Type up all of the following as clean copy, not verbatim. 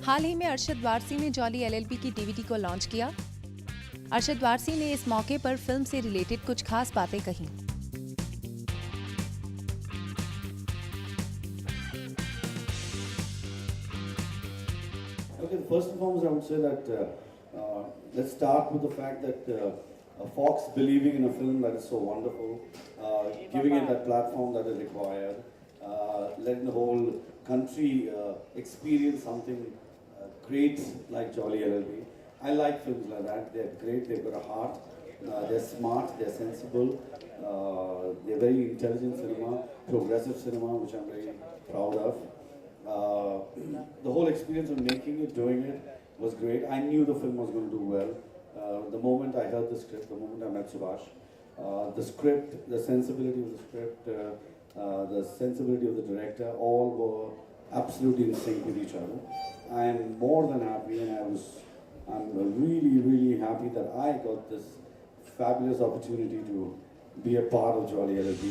हाल ही में अरशद वारसी ने jolly LLB की डीवीडी को लॉन्च किया। अरशद वारसी ने इस मौके पर फिल्म से रिलेटेड कुछ खास बातें कही। Okay, first and foremost, I would say that let's start with the fact that Fox believing in a film that is so wonderful, giving it that platform that is required, letting the whole country experience something great like Jolly LLB. I like films like that. They're great. They've got a heart. They're smart. They're sensible. They're very intelligent cinema, progressive cinema, which I'm very proud of. The whole experience of making it, doing it, was great. I knew the film was going to do well. The moment I heard the script, the moment I met Subhash, the script, the sensibility of the script, the sensibility of the director, all were absolutely in sync with each other. I am more than happy, and I'm really, really happy that I got this fabulous opportunity to be a part of Jolly LLB.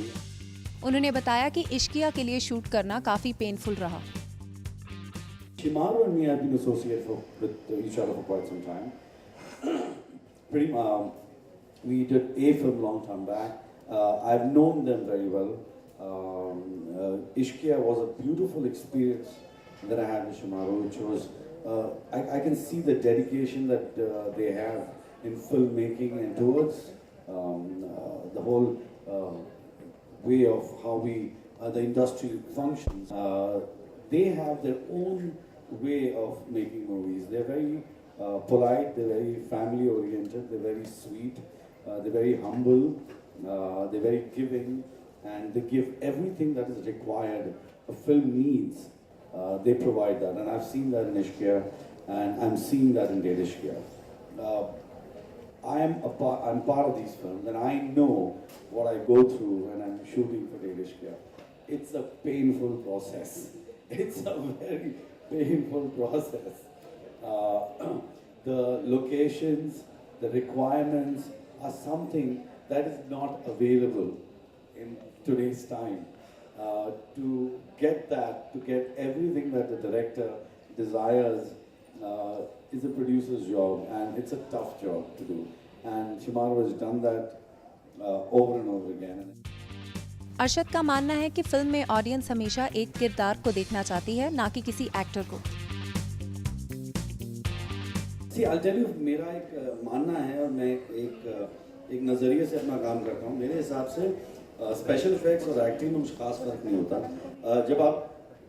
उन्होंने बताया कि इश्किया के लिए shoot करना काफी painful रहा। Shimaru and me have been associated with each other for quite some time. We did a film long time back. I've known them very well. Ishqiya was a beautiful experience that I had with Shimaru, which was, I can see the dedication that they have in filmmaking and towards the whole way of how the industry functions. They have their own way of making movies. They're very polite, they're very family oriented, they're very sweet, they're very humble, they're very giving, and they give everything that is required a film needs. They provide that, and I've seen that in Ishqiya, and I'm seeing that in Dear Ishqiya. I'm part of these films, and I know what I go through when I'm shooting for Dear Ishqiya. It's a painful process. It's a very painful process. The locations, the requirements are something that is not available in today's time. To get that, to get everything that the director desires is a producer's job, and it's a tough job to do. And Shimaru has done that over and over again. Arshad का मानना है कि film में audience हमेशा एक किरदार को देखना चाहती है, ना कि किसी एक्टर को। See, I'll tell you, मेरा एक मानना है और मैं एक नज़रिए से अपना काम करता हूँ। मेरे हिसाब से स्पेशल इफेक्ट्स और एक्टिंग में कुछ खास फर्क नहीं होता।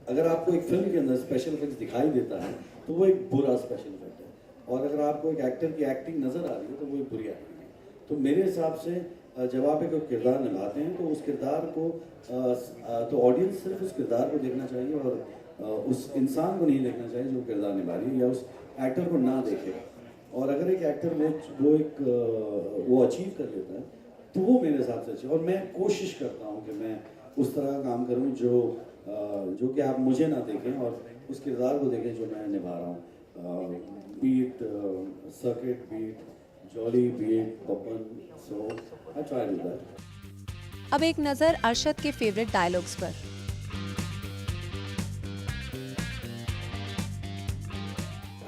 अगर आपको एक फिल्म के अंदर स्पेशल इफेक्ट्स दिखाई देता है तो वो एक बुरा स्पेशल इफेक्ट है, और अगर आपको एक एक्टर की एक्टिंग नज़र आ रही है तो वो एक बुरी एक्टिंग है। तो मेरे हिसाब से जब आप एक किरदार निभाते हैं तो उस किरदार को तो ऑडियंस सिर्फ उस किरदार को देखना चाहिए और उस इंसान को नहीं देखना चाहिए जो किरदार निभा रही है, या उस एक्टर को ना देखे। और अगर एक एक्टर वो अचीव कर लेता है तो वो मेरे हिसाब से अच्छी। और मैं कोशिश करता हूँ कि मैं उस तरह का काम करूँ जो कि आप मुझे ना देखें और उस किरदार को देखें जो मैं निभा रहा हूँ। Beat Circuit, beat Jolly, beat Babban, so I try to do that. अब एक नजर अरशद के फेवरेट डायलॉग्स पर।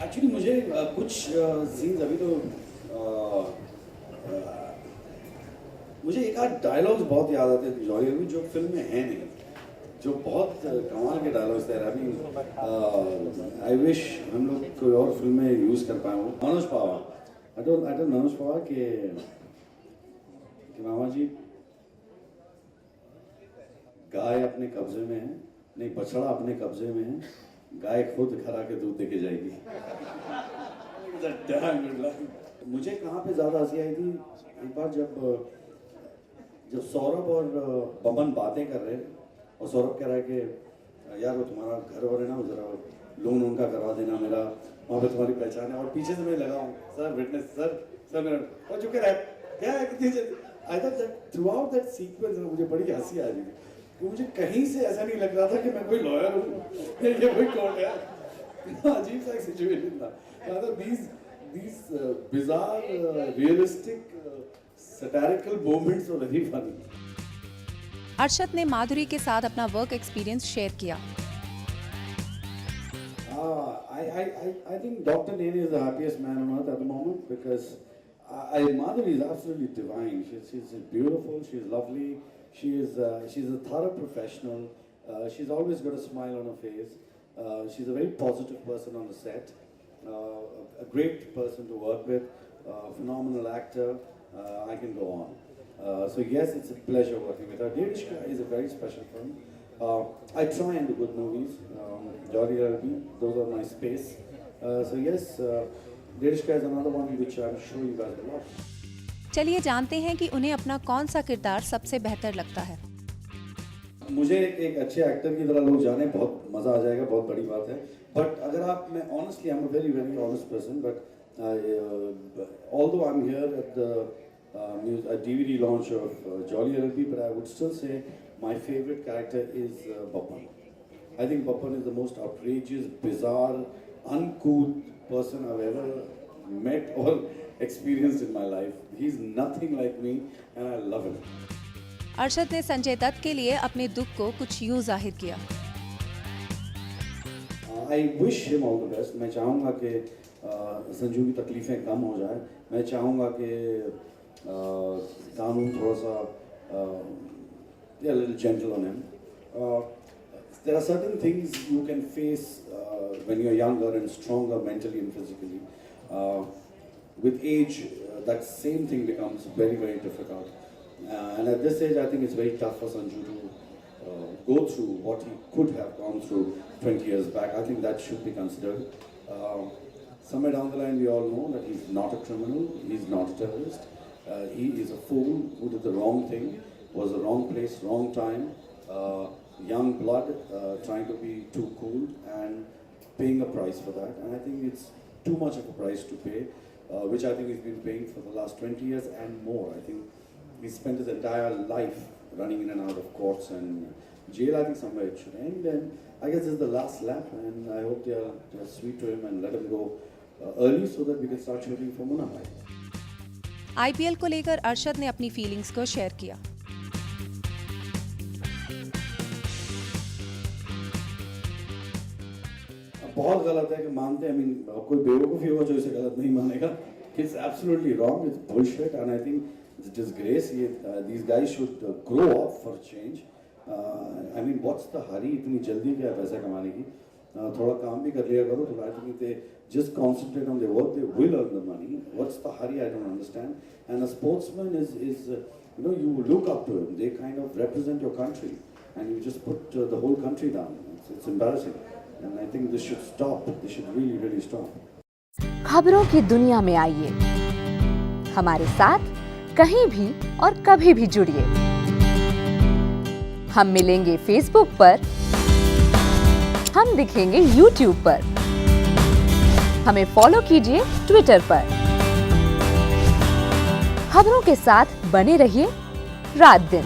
एक्चुअली मुझे कुछ सीन्स अभी तो मुझे एक आध डायलॉग्स बहुत याद आते हैं जॉली में जो फिल्म में है नहीं, जो बहुत कमाल के डायलॉग्स थे। अभी आई विश हम लोग कोई और फिल्म में यूज कर पाए हो। मनोज पावा, आई टोल्ड मनोज पावा कि मामा जी, गाय अपने कब्जे में है, नहीं बछड़ा अपने कब्जे में है, गाय खुद खरा के दूध देके जाएगी। मुझे कहाँ पे ज्यादा हंसी आई थी, एक बार जब सौरभ और बमन बातें कर रहे हैं और सौरभ कह रहा है कि यार वो तुम्हारा घर और है ना, जरा लोन उनका करवा देना, मेरा वहाँ पे तुम्हारी पहचान है। और पीछे से मैं लगा हूँ, सर विटनेस, सर मेरा और चुके रहे क्या है। I thought that through out that sequence मुझे बड़ी हंसी आ रही थी कि मुझे कहीं से ऐसा नहीं लग रहा था कि मैं कोई लॉयर हूँ या कोई कोर्ट है। अजीब सा सिचुएशन था। These bizarre, realistic, satirical moments were very funny. Arshad ने माधुरी के साथ अपना वर्क एक्सपीरियंस शेयर किया। I think Dr. Nene is the happiest man on earth at the moment because Madhuri is absolutely divine. She's beautiful, she's lovely, she's a thorough professional, she's always got a smile on her face, she's a very positive person on the set, a great person to work with, phenomenal actor, I can go on. So yes, it's a pleasure working with her. Devishka is a very special film. I try and do good movies. Jolly LLP, those are my space. So yes, Devishka is another one which I'm sure you guys will watch. चलिए जानते हैं कि उन्हें अपना कौन सा किरदार सबसे बेहतर लगता है। मुझे एक अच्छे एक्टर की तरह लोग जाने बहुत मज़ा आ जाएगा, बहुत बड़ी बात है। बट अगर आप, मैं honestly I am a very very honest person, but although I am here at the DVD launch of Jolly LLP, but I would still say my favorite character is Bappan. I think Bappan is the most outrageous, bizarre, uncouth person I've ever met or experienced in my life. He's nothing like me and I love him. Arshad ने संजय दत्त के लिए अपने दुख को कुछ यूं जाहिर किया। I wish him all the best. मैं चाहूँगा कि संजू की तकलीफ़ें कम हो जाए। मैं चाहूँगा कि कानून थोड़ा सा a little gentle on him. There are certain things you can face when you're younger and stronger mentally and physically. With age, that same thing becomes very, very difficult. And at this age, I think it's very tough for Sanju to go through what he could have gone through 20 years back. I think that should be considered. Somewhere down the line, we all know that he's not a criminal, he's not a terrorist. He is a fool who did the wrong thing, was the wrong place, wrong time, young blood, trying to be too cool and paying a price for that. And I think it's too much of a price to pay, which I think he's been paying for the last 20 years and more. I think he spent his entire life running in and out of courts and jail. I think somewhere it should end. And I guess this is the last lap, and I hope they are sweet to him and let him go early so that we can start shooting for Munna Bhai. IPL को लेकर अरशद ने अपनी feelings को share किया। बहुत गलत है कि मानते हैं, I mean, कोई बेवकूफ़ी होगा जो इसे गलत नहीं मानेगा. It's absolutely wrong. It's bullshit, and I think it's a disgrace. These guys should grow up for a change. I mean, what's the hurry? इतनी जल्दी क्या है पैसा कमाने की? थोड़ा काम भी कर लिया करो. तो I think if they just concentrate on their work, they will earn the money. What's the hurry? I don't understand. And a sportsman is you look up to him. They kind of represent your country, and you just put the whole country down. It's embarrassing. And I think this should stop. This should really, really stop. खबरों की दुनिया में आइए, हमारे साथ कहीं भी और कभी भी जुड़िए। हम मिलेंगे फेसबुक पर, हम दिखेंगे यूट्यूब पर, हमें फॉलो कीजिए ट्विटर पर। खबरों के साथ बने रहिए रात दिन।